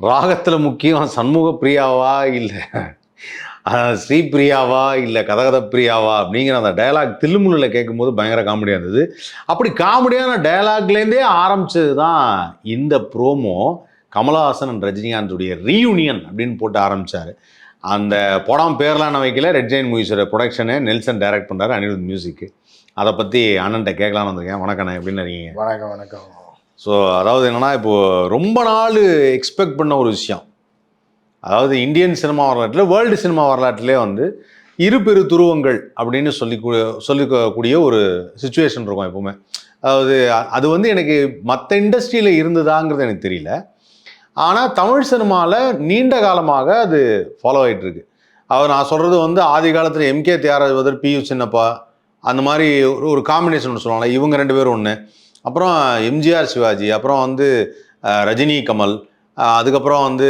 ராகத்தில் முக்கியம் சண்முக பிரியாவா இல்லை ஸ்ரீபிரியாவா இல்லை கதகத பிரியாவா அப்படிங்கிற அந்த டயலாக் தில்லுமுல்லில் கேட்கும்போது பயங்கர காமெடியாக இருந்தது. அப்படி காமெடியான டயலாக்லேருந்தே ஆரம்பித்தது தான் இந்த ப்ரோமோ. கமலஹாசன் அண்ட் ரஜினிகாந்துடைய ரீயூனியன் அப்படின்னு போட்டு ஆரம்பித்தார். அந்த படம் பேர்லாம் நான் வைக்கல. ரெட் ஜெயின் மூவிஸோட ப்ரொடக்ஷனு நெல்சன் டைரக்ட் பண்ணுறாரு, அனிருத் மியூசிக்கு. அதை பற்றி அண்ணன்ட்ட கேட்கலான்னு வந்திருக்கேன். வணக்கண்ணே, எப்படின்னு இருக்கீங்க? வணக்கம் வணக்கம். ஸோ அதாவது என்னென்னா, இப்போது ரொம்ப நாள் எக்ஸ்பெக்ட் பண்ண ஒரு விஷயம், அதாவது இந்தியன் சினிமா வரலாற்றில் வேர்ல்டு சினிமா வரலாற்றிலே வந்து இரு பெரு துருவங்கள் அப்படின்னு சொல்லிக்கக்கூடிய ஒரு சுச்சுவேஷன் இருக்கும் எப்போவுமே. அதாவது அது வந்து எனக்கு மற்ற இண்டஸ்ட்ரியில் இருந்ததாங்கிறது எனக்கு தெரியல. ஆனால் தமிழ் சினிமாவில் நீண்ட காலமாக அது ஃபாலோ ஆகிட்டுருக்கு. நான் சொல்கிறது வந்து ஆதி காலத்தில் எம்கே தியாகராஜர், பியு சின்னப்பா, அந்த மாதிரி ஒரு காம்பினேஷன் சொல்லுவாங்களே, இவங்க ரெண்டு பேரும் ஒன்று. அப்புறம் எம்ஜிஆர் சிவாஜி, அப்புறம் வந்து ரஜினி கமல், அதுக்கப்புறம் வந்து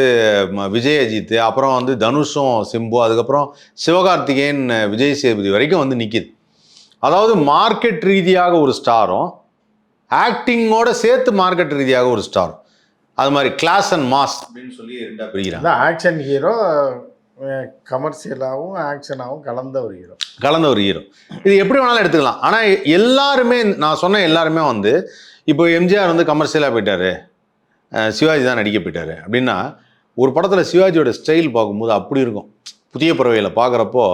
விஜய் அஜித், அப்புறம் வந்து தனுஷும் சிம்பு, அதுக்கப்புறம் சிவகார்த்திகேயன் விஜய் சேதுபதி வரைக்கும் வந்து நிற்கிது. அதாவது மார்க்கெட் ரீதியாக ஒரு ஸ்டாரும் ஆக்டிங்கோட சேர்த்து மார்க்கெட் ரீதியாக ஒரு ஸ்டாரும், அது மாதிரி கிளாஸ் அண்ட் மாஸ் அப்படின்னு சொல்லி ரெண்டாக பிரிக்கிறாங்க. ஆக்ஷன் ஹீரோ, கமர்ஷியலாகவும் ஆக்ஷனாகவும் கலந்த ஒரு ஹீரோ. இது எப்படி வேணாலும் எடுத்துக்கலாம். ஆனால் எல்லாருமே, நான் சொன்ன எல்லாருமே வந்து இப்போ எம்ஜிஆர் வந்து கமர்ஷியலாக போயிட்டாரு, சிவாஜி தான் நடிக்க போயிட்டாரு அப்படின்னா, ஒரு படத்தில் சிவாஜியோட ஸ்டைல் பார்க்கும்போது அப்படி இருக்கும். புதிய பறவைகளை பார்க்குறப்போ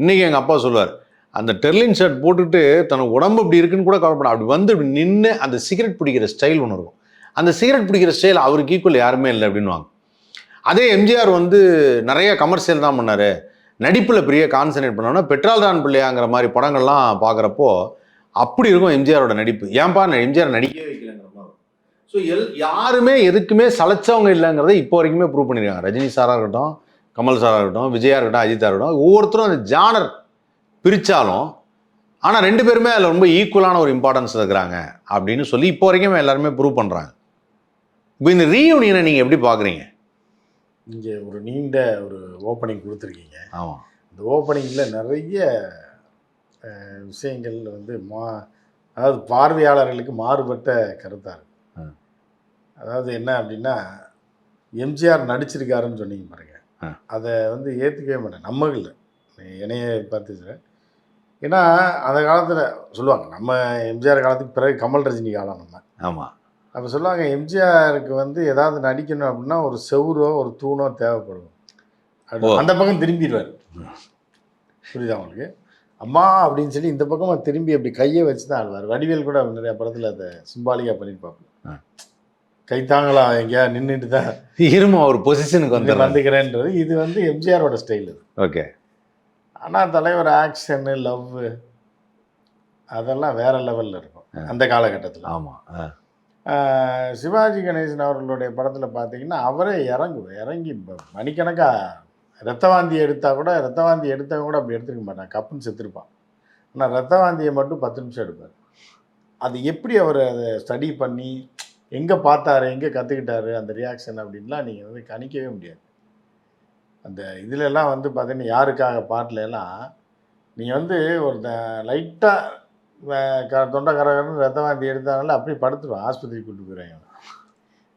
இன்றைக்கி எங்கள் அப்பா சொல்லுவார், அந்த டெர்லின் ஷர்ட் போட்டுட்டு தனக்கு உடம்பு இப்படி இருக்குன்னு கூட கவலைப்பட, அப்படி வந்து இப்படி நின்று அந்த சிகரெட் பிடிக்கிற ஸ்டைல் ஒன்று இருக்கும். அந்த சிகரெட் பிடிக்கிற ஸ்டைல் அவருக்கு ஈக்குவல் யாருமே இல்லை அப்படின்வாங்க. அதே எம்ஜிஆர் வந்து நிறைய கமர்ஷியல் தான் பண்ணார், நடிப்பில் பெரிய கான்சன்ட்ரேட் பண்ணோன்னா பெட்ரோல் தான் பிள்ளையாங்கிற மாதிரி படங்கள்லாம் பார்க்குறப்போ அப்படி இருக்கும் எம்ஜிஆரோட நடிப்பு. ஏன்பா எம்ஜிஆர் நடிக்கவே வைக்கலங்கிற மாதிரி. ஸோ யாருமே எதுக்குமே சளைச்சவங்க இல்லைங்கிறத இப்போ வரைக்குமே ப்ரூவ் பண்ணியிருக்காங்க. ரஜினி சாராக இருக்கட்டும், கமல் சாராக இருக்கட்டும், விஜயா இருக்கட்டும், அஜித்தாக இருக்கட்டும், ஒவ்வொருத்தரும் அந்த ஜானர் பிரித்தாலும் ஆனால் ரெண்டு பேருமே அதில் ரொம்ப ஈக்குவலான ஒரு இம்பார்ட்டன்ஸ் இருக்கிறாங்க அப்படின்னு சொல்லி இப்போ வரைக்குமே எல்லாருமே ப்ரூவ் பண்ணுறாங்க. இப்போ இந்த ரீயூனியனை நீங்கள் எப்படி பார்க்குறீங்க? இங்கே ஒரு நீண்ட ஒரு ஓப்பனிங் கொடுத்துருக்கீங்க. ஆமாம். இந்த ஓப்பனிங்கில் நிறைய விஷயங்கள் வந்து அதாவது பார்வையாளர்களுக்கு மாறுபட்ட கருத்தாக இருக்கு. அதாவது என்ன அப்படின்னா, எம்ஜிஆர் நடிச்சிருக்காருன்னு சொன்னீங்க பாருங்க, அதை வந்து ஏற்றுக்கவே மாட்டேன். நம்மகளில் என்னைய பார்த்து, ஏன்னா அந்த காலத்தில் சொல்லுவாங்க, நம்ம எம்ஜிஆர் காலத்துக்கு பிறகு கமல் ரஜினி காலம் நம்ம. ஆமாம். அப்போ சொல்லுவாங்க, எம்ஜிஆருக்கு வந்து ஏதாவது நடிக்கணும் அப்படின்னா ஒரு செவுரோ ஒரு தூணோ தேவைப்படும். அந்த பக்கம் திரும்பிடுவார். புரியுதா உங்களுக்கு? அம்மா அப்படின்னு சொல்லி இந்த பக்கம் திரும்பி அப்படி கையை வச்சு தான் ஆடுவார். வடிவேல் கூட நிறைய படத்தில் அதை சிம்பாலிக்காக பண்ணியிருப்பாங்க. கைத்தாங்களா எங்கேயா நின்றுட்டு தான் இருமா ஒரு பொசிஷனுக்கு வந்துக்கிறேன்றது இது வந்து எம்ஜிஆரோட ஸ்டைல். ஓகே. ஆனால் தலைவர் ஆக்ஷனு, லவ், அதெல்லாம் வேற லெவலில் இருக்கும் அந்த காலகட்டத்தில். ஆமாம். சிவாஜி கணேசன் அவர்களுடைய படத்தில் பார்த்தீங்கன்னா அவரே இறங்கி மணிக்கணக்காக ரத்தவாந்தி எடுத்தால் கூட, ரத்தவாந்தி எடுத்தவங்க கூட அப்படி எடுத்துக்க மாட்டான், கப்புன்னு செத்துருப்பான். ஆனால் ரத்தவாந்தியை மட்டும் 10 நிமிஷம் எடுப்பார். அது எப்படி அவர் அதை ஸ்டடி பண்ணி எங்கே பார்த்தாரு, எங்கே கற்றுக்கிட்டாரு அந்த ரியாக்ஷன் அப்படின்லாம் நீங்கள் வந்து கணிக்கவே முடியாது. அந்த இதிலெல்லாம் வந்து பார்த்தீங்கன்னா யாருக்காக பாட்டிலெல்லாம் நீங்கள் வந்து ஒரு லைட்டாக தொண்டைக்காரன்னு ரத்தவாந்தி எடுத்தாங்கனால அப்படியே படுத்துருவோம். ஆஸ்பத்திரிக்கு கூப்பிட்டு போயிடுவாங்க.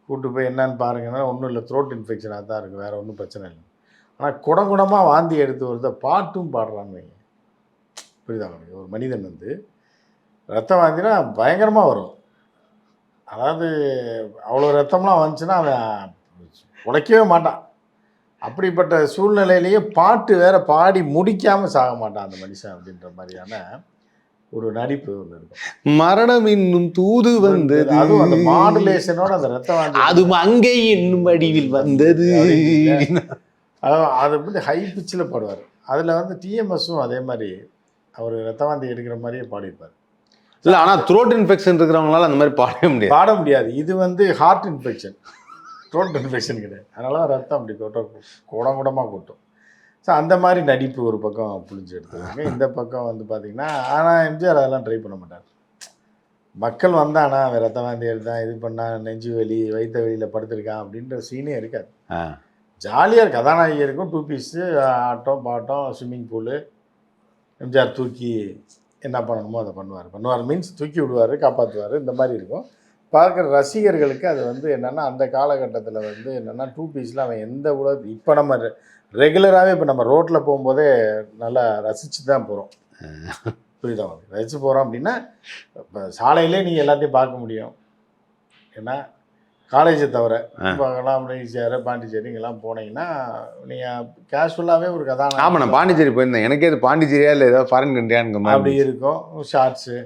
கூப்பிட்டு போய் என்னன்னு பாருங்கன்னா ஒன்றும் இல்லை, த்ரோட் இன்ஃபெக்ஷனாக தான் இருக்குது, வேறு ஒன்றும் பிரச்சனை இல்லை. ஆனால் குடங்குடமாக வாந்தி எடுத்து வருத பாட்டும் பாடுறாங்க. புரியுதா உங்களுக்கு? ஒரு மனிதன் வந்து ரத்த வாந்தினா பயங்கரமாக வரும். அதாவது அவ்வளோ ரத்தம்லாம் வந்துச்சுன்னா அவன் உடைக்கவே மாட்டான். அப்படிப்பட்ட சூழ்நிலையிலேயே பாட்டு வேற பாடி முடிக்காமல் சாக மாட்டான் அந்த மனுஷன் அப்படின்ற மாதிரியான ஒரு நடிப்பு ஒன்று இருக்கும். மரணம் இன்னும் தூது வந்தது, அதுவும் அந்த மாடுலேஷனோட அந்த ரத்தவாந்தி, அது அங்கே இன்னும் வடிவில் வந்தது, அதை வந்து ஹை பிச்சில் பாடுவார். அதில் வந்து டிஎம்எஸும் அதே மாதிரி அவர் ரத்தவாந்தி எடுக்கிற மாதிரியே பாடியிருப்பார். இல்லை, ஆனால் த்ரோட் இன்ஃபெக்ஷன் இருக்கிறவங்களால அந்த மாதிரி பாட முடியாது. இது வந்து ஹார்ட் இன்ஃபெக்ஷன், த்ரோட் இன்ஃபெக்ஷன் கிடையாது. அதனால ரத்தம் அப்படி குடமாக கொட்டும். ஸோ அந்த மாதிரி நடிப்பு ஒரு பக்கம் புளிஞ்சு எடுத்துருக்காங்க. இந்த பக்கம் வந்து பார்த்திங்கன்னா, ஆனால் எம்ஜிஆர் அதெல்லாம் ட்ரை பண்ண மாட்டார். மக்கள் வந்தானா அவன் ரத்தவாந்தி எடுத்தான், இது பண்ணால் நெஞ்சு வலி, வயிற்று வலியில் படுத்திருக்கான் அப்படின்ற சீனே இருக்காது. ஜாலியாக கதாநாயகி இருக்கும், 2 பீஸு, ஆட்டம் பாட்டம், ஸ்விம்மிங் பூலு. எம்ஜிஆர் தூக்கி என்ன பண்ணணுமோ அதை பண்ணுவார் மீன்ஸ் தூக்கி விடுவார், காப்பாற்றுவார், இந்த மாதிரி இருக்கும். பார்க்குற ரசிகர்களுக்கு அது வந்து என்னென்னா அந்த காலகட்டத்தில் வந்து என்னென்னா 2 பீஸில் அவன் எந்த உலக இப்போ நம்ம ரெகுலராகவே இப்போ நம்ம ரோட்டில் போகும்போதே நல்லா ரசித்து தான் போகிறோம். புரியுதா உங்களுக்கு? ரசித்து போகிறோம் அப்படின்னா இப்போ சாலையிலே நீங்கள் எல்லாத்தையும் பார்க்க முடியும். ஏன்னா காலேஜை தவிர பார்க்கலாம். ஈசிஆர் பாண்டிச்சேரி இங்கெல்லாம் போனீங்கன்னா நீங்கள் கேஷுவலாகவே ஒரு கதாநாயகன். ஆமாம், நான் பாண்டிச்சேரி போயிருந்தேன். எனக்கே அது பாண்டிச்சேரியா இல்லை ஏதாவது ஃபாரின் கண்ட்ரியான்னு அப்படி இருக்கும். ஷார்ட்ஸு,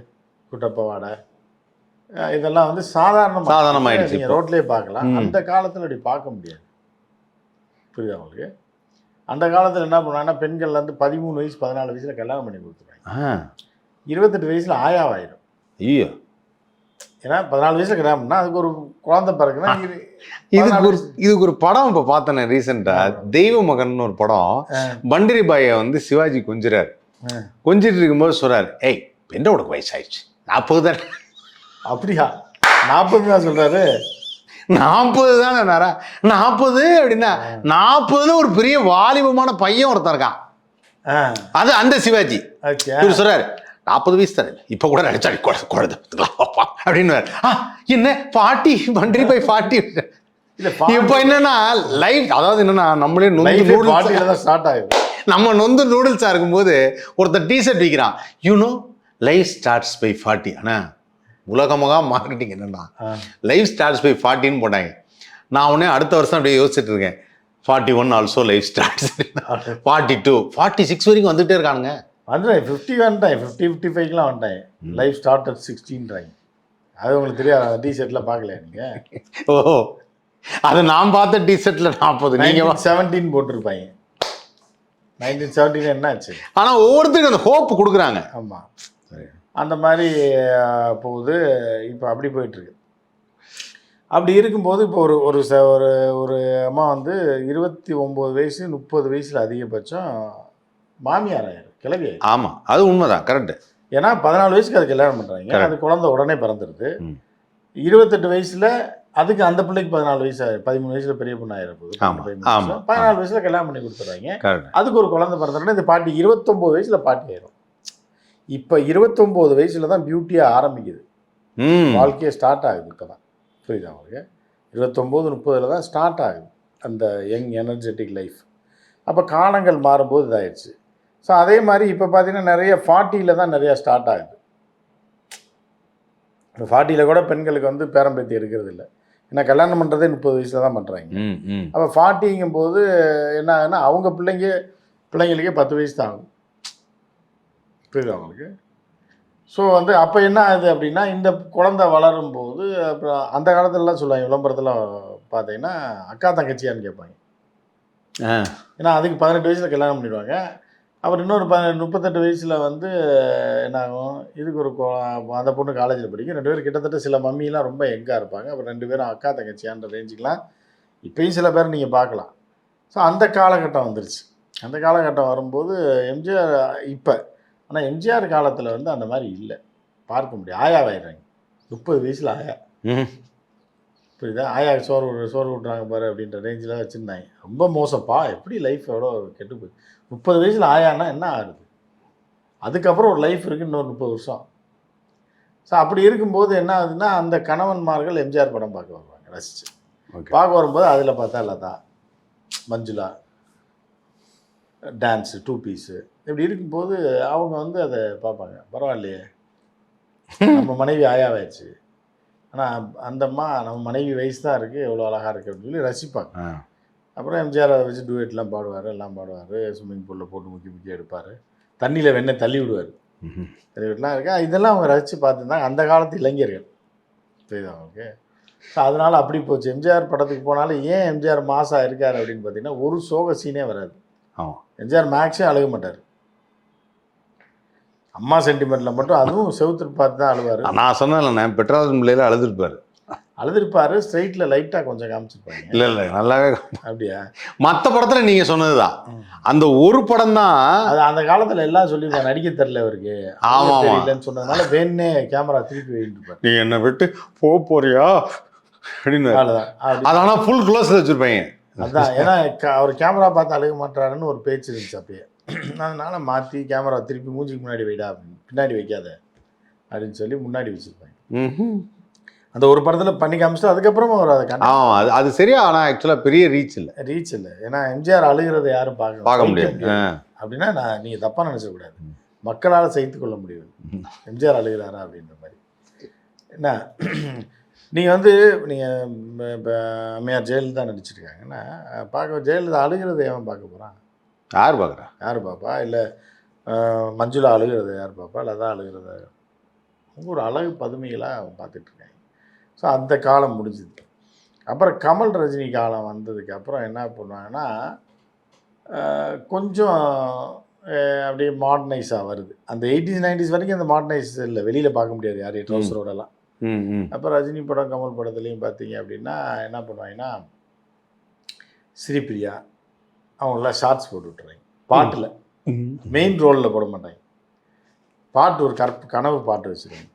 குட்டப்பவாடை, இதெல்லாம் வந்து சாதாரணமாகிடுச்சு. நீங்கள் ரோட்லேயே பார்க்கலாம். அந்த காலத்தில் அப்படி பார்க்க முடியாது. புரியுதா உங்களுக்கு? அந்த காலத்தில் என்ன பண்ணுவாங்கன்னா பெண்கள் வந்து 13 வயசு 14 வயசில் கல்யாணம் பண்ணி கொடுத்துருவாங்க. 28 வயசில் ஆயாவாயிடும். ஐயோ, ஏன்னா 14 வயசுல கல்யாணம் பண்ணால் அதுக்கு ஒரு குழந்தை பிறகுன்னா இதுக்கு ஒரு படம் இப்போ பார்த்தேன் ரீசெண்டாக, தெய்வ மகன் ஒரு படம். பண்டிரி பாயை வந்து சிவாஜி கொஞ்சிறாரு. கொஞ்சிட்டு இருக்கும்போது சொல்கிறார், ஏய் என்ன உனக்கு வயசாயிடுச்சு 40 தானே. அப்படியா? 40 தான் சொல்கிறாரு. 40 தானே நாரா 40 அப்படின்னா 40ல ஒரு பெரிய வாலிபமான பையன் ஒருத்தன் இருக்கான். அது அந்த சிவாஜி சொல்கிறாரு, 40 வயசு தானே இப்போ கூட நினைச்சா குழந்தை அப்படின்னு. என்ன பாட்டி பண்டிரி பாய் பாட்டி. இப்போ என்னன்னா லைஃப், அதாவது என்னன்னா நம்மளே ஸ்டார்ட் ஆகும். நம்ம நொந்து நூடுல்ஸா இருக்கும்போது ஒருத்தர் டிஷர்ட் விற்கிறான், யூனோ லைஃப் ஸ்டார்ட்ஸ் பை 40. ஆனால் உலகமாக மார்க்கெட்டிங் என்னன்னா லைஃப் ஸ்டார்ட்ஸ் பை 40ன்னு போட்டாங்க. நான் உடனே அடுத்த வருஷம் அப்படியே யோசிச்சுட்டு இருக்கேன், 41 ஆல்சோ லைஃப் ஸ்டார்ட்ஸ், 42 46 வரைக்கும் வந்துகிட்டே இருக்கானுங்க. வந்துட்டேன் 50 வந்துட்டேன், 50 55லாம் வந்துட்டேன். லைஃப் ஸ்டார்ட் அட் 16ன்றாங்க. அது உங்களுக்கு தெரியாது. டிஷர்ட்லாம் பார்க்கலையா நீங்கள்? ஓ, அது நான் பார்த்த டிஷர்ட்ல 40, நீங்கள் 17 போட்டிருப்பாங்க. 1917 என்ன ஆச்சு? ஆனால் ஒவ்வொருத்தருக்கும் அந்த ஹோப் கொடுக்குறாங்க. ஆமாம், அந்த மாதிரி போகுது. இப்போ அப்படி போயிட்டுருக்கு. அப்படி இருக்கும்போது இப்போ ஒரு ஒரு ஒரு அம்மா வந்து 29 வயசு 30 வயசில் அதிகபட்சம் மாமியார் ஆயிரும், கிளவி. ஆமாம், அது உண்மைதான், கரெக்டு. ஏன்னா 14 வயசுக்கு அது கல்யாணம் பண்ணுறாங்க. அது குழந்தை உடனே பிறந்துடுது. 28 வயசில் அதுக்கு அந்த பிள்ளைக்கு 14 வயசு 13 வயசில் பெரிய பொண்ணு ஆயிரப்போகுது. 14 வயசில் கல்யாணம் பண்ணி கொடுத்துட்றாங்க. அதுக்கு ஒரு குழந்தை பிறந்துடுறேன். இந்த பாட்டி 29 வயசில் பாட்டி ஆயிரும். இப்போ 29 வயசில் தான் பியூட்டியாக ஆரம்பிக்குது, வாழ்க்கையே ஸ்டார்ட் ஆகுது. இப்போ தான் புரியுதா உங்களுக்கு? 29 30 தான் ஸ்டார்ட் ஆகுது அந்த யங் எனர்ஜெட்டிக் லைஃப். அப்போ காலங்கள் மாறும்போது இதாகிடுச்சு. ஸோ அதே மாதிரி இப்போ பார்த்தீங்கன்னா நிறைய 40ல் தான் நிறையா ஸ்டார்ட் ஆகுது. இப்போ 40ல் கூட பெண்களுக்கு வந்து பேரம்பேத்தி எடுக்கிறது இல்லை. ஏன்னா கல்யாணம் பண்ணுறதே 30 வயசில் தான் பண்ணுறாங்க. அப்போ 40ங்கும் போது என்ன ஆகுதுன்னா அவங்க பிள்ளைங்களுக்கே 10 வயசு தான் ஆகும். புரியுது அவங்களுக்கு? ஸோ வந்து அப்போ என்ன ஆகுது அப்படின்னா இந்த குழந்தை வளரும்போது அப்புறம் அந்த காலத்துலலாம் சொல்லுவாங்க, விளம்பரத்தில் பார்த்தீங்கன்னா அக்கா தங்கச்சியான்னு கேட்பாங்க. ஏன்னா அதுக்கு 18 வயசில் கல்யாணம் பண்ணிடுவாங்க. அப்புறம் இன்னொரு 38 வயசில் வந்து என்ன ஆகும், இதுக்கு ஒரு அந்த பொண்ணு காலேஜில் படிக்கும். 2 பேரும் கிட்டத்தட்ட சில மம்மிலாம் ரொம்ப எங்காக இருப்பாங்க. அப்புறம் 2 பேரும் அக்கா தங்கச்சியான்ற ரேஞ்சுக்கெலாம் இப்போயும் சில பேர் நீங்கள் பார்க்கலாம். ஸோ அந்த காலகட்டம் வந்துருச்சு. அந்த காலகட்டம் வரும்போது எம்ஜிஆர் இப்போ, ஆனால் எம்ஜிஆர் காலத்தில் வந்து அந்த மாதிரி இல்லை, பார்க்க முடியும். ஆயாவாயிடுறாங்க 30 வயசில் ஆயா. புரியுதா? ஆயா சோறு விட்றாங்க பாரு அப்படின்ற ரேஞ்சில் வச்சுருந்தாங்க. ரொம்ப மோசப்பா, எப்படி லைஃப் எவ்வளோ கெட்டு போய் 30 வயசில் ஆயானா என்ன ஆகுது? அதுக்கப்புறம் ஒரு லைஃப் இருக்குது, இன்னொரு 30 வருஷம். ஸோ அப்படி இருக்கும்போது என்ன ஆகுதுன்னா அந்த கணவன்மார்கள் எம்ஜிஆர் படம் பார்க்க வருவாங்க, ரசிச்சு பார்க்க வரும்போது அதில் பார்த்தா லதா, மஞ்சுளா, டான்ஸு, 2 பீஸு இப்படி இருக்கும்போது அவங்க வந்து அதை பார்ப்பாங்க. பரவாயில்லையே, நம்ம மனைவி ஆயாவாயிடுச்சு, ஆனால் அந்த அம்மா நம்ம மனைவி வயசு தான் இருக்குது, எவ்வளோ அழகாக இருக்குது அப்படின்னு சொல்லி ரசிப்பாங்க. அப்புறம் எம்ஜிஆர் அதை வச்சு டூயட்லாம் பாடுவார், எல்லாம் பாடுவார். ஸ்விம்மிங் பூலில் போட்டு முக்கி எடுப்பார், தண்ணியில் வெண்ணெய் தள்ளி விடுவார். இதெல்லாம் இருக்கா, இதெல்லாம் அவங்க ரசித்து பார்த்துருந்தாங்க அந்த காலத்து இளைஞர்கள். தெரியுது அவங்களுக்கு? ஸோ அதனால் அப்படி போச்சு. எம்ஜிஆர் படத்துக்கு போனாலும் ஏன் எம்ஜிஆர் மாசாக இருக்கார் அப்படின்னு பார்த்தீங்கன்னா ஒரு சோக சீனே வராது. எம்ஜிஆர் மேக்ஸே அழுக மாட்டார். அம்மா சென்டிமெண்ட்டில் மட்டும், அதுவும் செவுத்துட்டு பார்த்து தான் அழுவார். நான் சொன்னேன் பெட்ரோல் பிள்ளையில அழுதுருப்பாரு. ஸ்ட்ரைட்டில் லைட்டாக கொஞ்சம் காமிச்சிருப்பாங்க. இல்லை நல்லாவே. அப்படியா? மற்ற படத்தில் நீங்கள் சொன்னது தான், அந்த ஒரு படம் தான். அது அந்த காலத்தில் எல்லாம் சொல்லியிருப்பாங்க, நடிக்க தெரியல அவருக்கு. ஆமாம் இல்லைன்னு சொன்னதுனால வேணே கேமரா திருப்பி வைட்டுருப்பாரு. நீ என்னை விட்டு போறியா அப்படின்னு. அது ஆனால் ஃபுல் க்ளோஸில் வச்சுருப்பாங்க. அதுதான், ஏன்னா அவர் கேமரா பார்த்து அழுக மாட்டாருன்னு ஒரு பேச்சு இருந்துச்சு அப்பயே. அதனால் மாற்றி கேமரா திருப்பி மூஞ்சிக்கு முன்னாடி வைடா அப்படின்னு, பின்னாடி வைக்காத அப்படின்னு சொல்லி முன்னாடி வச்சுருப்பாங்க. அந்த ஒரு படத்தில் பண்ணி காமிச்சிட்டு அதுக்கப்புறமா அவர் அதை அது சரியா, ஆனால் ஆக்சுவலாக பெரிய ரீச் இல்லை. ரீச் இல்லை. ஏன்னா எம்ஜிஆர் அழுகிறத யாரும் பார்க்க முடியாது. அப்படின்னா நீங்கள் தப்பாக நினச்சக்கூடாது, மக்களால் சகித்து கொள்ள முடியும் எம்ஜிஆர் அழுகிறாரா அப்படின்ற மாதிரி. என்ன நீங்கள் வந்து நீங்கள் இப்போ அம்மையார் ஜெயலலிதா நடிச்சிருக்காங்கன்னா பார்க்க, ஜெயலலிதா அழுகிறத ஏன் பார்க்க போகிறான்? யார் பார்க்குறா? யார் பாப்பா? இல்லை மஞ்சுளா அழுகிறத யார் பாப்பா? லதா அழுகிறத ஒரு அழகு பதுமைகளாக அவன் பார்த்துட்ருக்காங்க. ஸோ அந்த காலம் முடிஞ்சுது. அப்புறம் கமல் ரஜினி காலம் வந்ததுக்கு அப்புறம் என்ன பண்ணுவாங்கன்னா கொஞ்சம் அப்படியே மாடர்னைஸாக வருது. அந்த 80s 90s வரைக்கும் அந்த மாடர்னைஸ் இல்லை, வெளியில் பார்க்க முடியாது யாரையும் ட்ரௌசரோடலாம். அப்போ ரஜினி படம் கமல் படத்துலையும் பார்த்தீங்க அப்படின்னா என்ன பண்ணுவாங்கன்னா ஸ்ரீபிரியா அவங்களாம் ஷார்ட்ஸ் போட்டு விட்டுறாங்க. பாட்டில் மெயின் ரோலில் போட மாட்டாங்க. பாட்டு ஒரு கனவு பாட்டு வச்சுருவாங்க.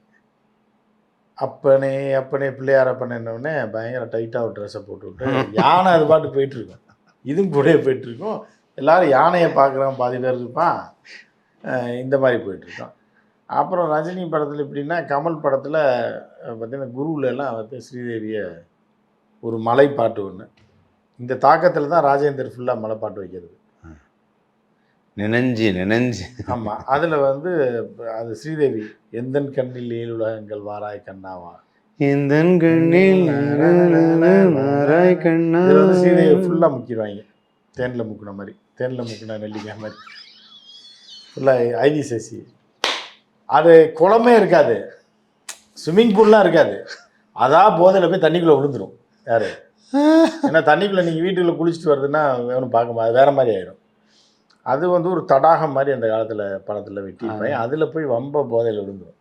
அப்பனே அப்பனே பிள்ளையார் அப்பனே பயங்கர டைட்டாக ஒரு ட்ரெஸ்ஸை போட்டு விட்டு யானை அது பாட்டு போயிட்டுருக்கோம், இதுவும் கூட போயிட்டுருக்கோம். எல்லோரும் யானையை பார்க்குறோம், பாதி பேர் இருப்பான், இந்த மாதிரி போயிட்டுருக்கோம். அப்புறம் ரஜினி படத்தில் எப்படின்னா கமல் படத்தில் பார்த்திங்கன்னா குருவிலலாம் வந்து ஸ்ரீதேவியை ஒரு மலை பாட்டு ஒன்று, இந்த தாக்கத்தில் தான் ராஜேந்தர் ஃபுல்லாக மலை பாட்டு வைக்கிறது. நினைஞ்சு நினைஞ்சு ஆமாம், அதில் வந்து அது ஸ்ரீதேவி எந்தன் கண்ணில் 7 உலகங்கள் வாராய் கண்ணாவா, எந்தன் கண்ணில் வாராய் கண்ணா, இதில் வந்து ஸ்ரீதேவி ஃபுல்லாக முக்கிடுவாங்க. தேனில் முக்கின மாதிரி, தேனில் முக்கின நெல்லிக்காய் மாதிரி ஃபுல்லாக ஐவி சசி. அது குளமே இருக்காது, ஸ்விம்மிங் பூல்லாம் இருக்காது, அதான் போதையில் போய் தண்ணிக்குள்ளே விழுந்துடும். யார்? ஏன்னா தண்ணிக்குள்ளே நீங்கள் வீட்டுக்குள்ளே குளிச்சுட்டு வருதுன்னா வேணும் பார்க்க அது வேறு மாதிரி ஆயிடும். அது வந்து ஒரு தடாகம் மாதிரி அந்த காலத்தில் படத்தில் வெட்டியிருப்பாங்க. அதில் போய் வம்ப போதையில் விழுந்துடும்.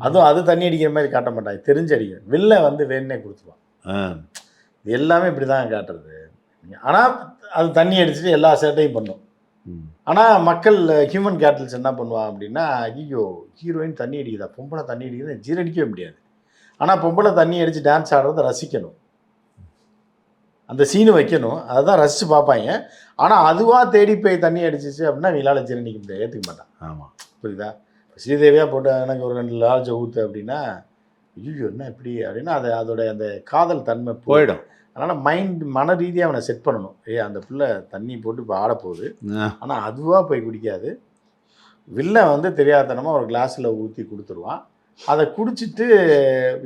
அதுவும் அது தண்ணி அடிக்கிற மாதிரி காட்ட மாட்டாங்க, தெரிஞ்சு அடிக்கிற வில்ல வந்து வேணே கொடுத்துருவான். இது எல்லாமே இப்படி தான் காட்டுறது. ஆனால் அது தண்ணி அடிச்சுட்டு எல்லா சேட்டையும் பண்ணும். ஆனால் மக்கள் ஹியூமன் கேட்டல்ஸ் என்ன பண்ணுவான் அப்படின்னா, ஐயோ ஹீரோயின் தண்ணி அடிக்குதா, பொம்பளை தண்ணி அடிக்குதா, ஜீரடிக்கவே முடியாது. ஆனால் பொம்பளை தண்ணி அடித்து டான்ஸ் ஆடுறத ரசிக்கணும், அந்த சீனு வைக்கணும், அதை தான் ரசித்து பார்ப்பாங்க. ஆனால் அதுவாக தேடி போய் தண்ணி அடிச்சிச்சு அப்படின்னா இவங்களால் ஜீரணிக்க முடியாது, ஏற்றுக்க மாட்டான். ஆமாம், புரியுதா? ஸ்ரீதேவியாக போட்டு எனக்கு ஒரு 2 லார்ஜை ஊற்று அப்படின்னா ஐயோ என்ன இப்படி அப்படின்னா அதோட அந்த காதல் தன்மை போயிடும். அதனால் மன ரீதியாக அவனை செட் பண்ணணும். அந்த பிள்ளை தண்ணி போட்டு இப்போ ஆடப்போகுது, ஆனால் அதுவாக போய் குடிக்காது, வில்ல வந்து தெரியாதனமாக ஒரு கிளாஸில் ஊற்றி கொடுத்துருவான். அதை குடிச்சிட்டு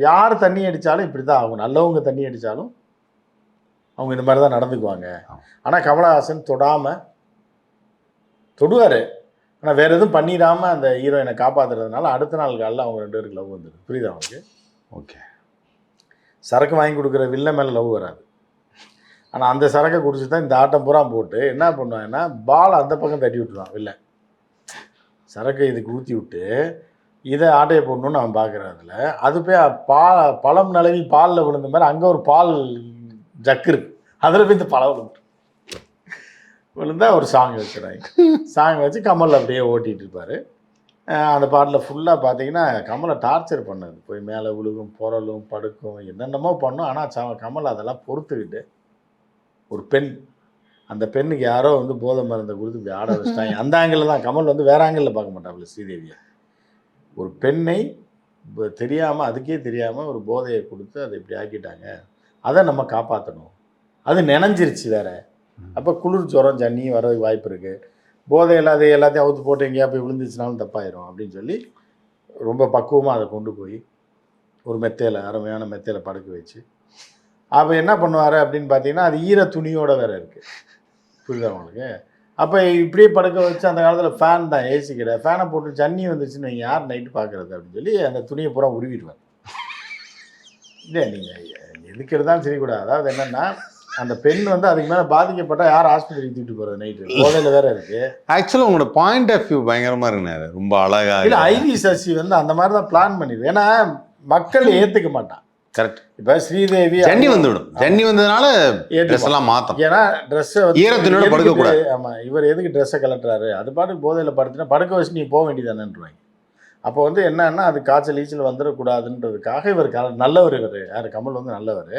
யார் தண்ணி அடித்தாலும் இப்படி தான் ஆகும், நல்லவங்க தண்ணி அடித்தாலும் அவங்க இந்த மாதிரி தான் நடந்துக்குவாங்க. ஆனால் கமலஹாசன் தொடுவார், ஆனால் வேறு எதுவும் பண்ணிடாமல் அந்த ஹீரோயினை காப்பாற்றுறதுனால அடுத்த நாள் காலையில் அவங்க 2 பேருக்கு லவ் வந்துடும். புரியுதா அவங்களுக்கு? ஓகே. சரக்கு வாங்கி கொடுக்குற வில்ல மேலே லவ் வராது. ஆனால் அந்த சரக்கை குடிச்சு தான் இந்த ஆட்டம் பூரா போட்டு என்ன பண்ணுவாங்கன்னா பால் அந்த பக்கம் தட்டி விட்டுருவான் வில்ல. சரக்கை இதுக்கு ஊற்றி விட்டு இதை ஆட்டையை போடணுன்னு அவன் பார்க்குறதுல அது போய் பழம் நழுவி பாலில் விழுந்த மாதிரி அங்கே ஒரு பால் ஜக்கு இருக்கு, அதில் போய் இந்த பழம் விழுந்தால் ஒரு சாங் வச்சுறாங்க. சாங் வச்சு கமல் அப்படியே ஓட்டிகிட்டு இருப்பார். அந்த பாட்டில் ஃபுல்லாக பார்த்தீங்கன்னா கமலை டார்ச்சர் பண்ணது, போய் மேலே விழுகும், புரளும், படுக்கும், என்னென்னமோ பண்ணும். ஆனால் கமல் அதெல்லாம் பொறுத்துக்கிட்டு ஒரு பெண், அந்த பெண்ணுக்கு யாரோ வந்து போதை மருந்தை கொடுத்து இப்படி ஆட வச்சிட்டாங்க. அந்த ஆங்கிளில் தான் கமல் வந்து வேறு ஆங்கிளில் பார்க்க மாட்டாப்புல ஸ்ரீதேவியை. ஒரு பெண்ணை தெரியாமல், அதுக்கே தெரியாமல் ஒரு போதையை கொடுத்து அதை இப்படி ஆக்கிட்டாங்க, அதை நம்ம காப்பாற்றணும். அது நினைஞ்சிருச்சு வேறு. அப்போ குளிர் ஜுரம் ஜன்னி வர்றதுக்கு வாய்ப்பு இருக்குது. போதையில் அதை எல்லாத்தையும் அவுத்து போட்டு எங்கேயா போய் விழுந்துச்சுனாலும் தப்பாயிரும் அப்படின்னு சொல்லி ரொம்ப பக்குவமாக அதை கொண்டு போய் ஒரு மெத்தையில், அருமையான மெத்தையில் படுக்க வச்சு அப்போ என்ன பண்ணுவார் அப்படின்னு பார்த்தீங்கன்னா அது ஈர துணியோடு வேறு இருக்குது. புரியுதா உங்களுக்கு? அப்போ இப்படியே படுக்க வச்சு அந்த காலத்தில் ஃபேன் தான், ஏசி கிடையாது, ஃபேனை போட்டு ஜன்னி வந்துச்சுன்னு நீங்கள் யார் நைட்டு பார்க்குறது அப்படின்னு சொல்லி அந்த துணியை பூரா உருவிடுவார். இல்லை நீங்கள் எதுக்கு இருந்தாலும் சரிக்கூடாது. அதாவது என்னென்னா அந்த பெண் வந்து அதுக்கு மேலே பாதிக்கப்பட்டால் யார் ஆஸ்பத்திரிக்கு தூக்கிட்டு போகிறது நைட்டு, போதையில் வேறு இருக்குது. ஆக்சுவலாக உங்களோட பாயிண்ட் ஆஃப் வியூ பயங்கரமாக இருக்குண்ணே, ரொம்ப அழகாக. இல்லை ஐவி சசி வந்து அந்த மாதிரி தான் பிளான் பண்ணிடுது, ஏன்னா மக்கள் ஏற்றுக்க மாட்டான். கரெக்ட். இப்போ ஸ்ரீதேவி ஜன்னி வந்துவிடும், ஜன்னி வந்ததுனால ட்ரெஸ் எல்லாம் மாற்றும், ஏன்னா ட்ரெஸ்ஸை ஈரத்தினோட படுக்கக்கூடாது. ஆமாம், இவர் எதுக்கு ட்ரெஸ்ஸை கலட்டுறாரு, அது பாட்டுக்கு போதையில் படுத்துனா படுக்க வச்சு நீங்கள் போக வேண்டியதானேன்றாங்க. அப்போ வந்து என்னன்னா அது காய்ச்சல் ஈச்சல் வந்துடக்கூடாதுன்றதுக்காக இவர் நல்லவர், இவர் யார் கமல் வந்து நல்லவர்,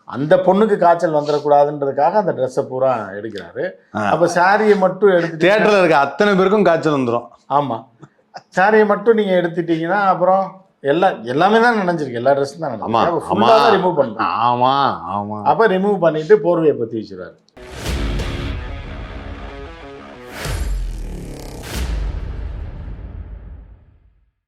அந்த பொண்ணுக்கு காய்ச்சல் வந்துடக்கூடாதுன்றதுக்காக அந்த ட்ரெஸ்ஸை பூரா எடுக்கிறாரு. அப்போ சாரியை மட்டும் எடுத்து தியேட்டரில் இருக்க அத்தனை பேருக்கும் காய்ச்சல் வந்துடும். ஆமாம், சாரியை மட்டும் நீங்கள் எடுத்துட்டீங்கன்னா அப்புறம் எல்லாமே தான் நினைஞ்சிருக்கு, எல்லா ட்ரெஸ்ஸும் தான் ஆமா நினைச்சிருக்கு. ஆமா ரிமூவ் பண்ணுறேன். ஆமா ஆமா அப்போ ரிமூவ் பண்ணிட்டு போர்வையை பற்றி வச்சுருவாரு.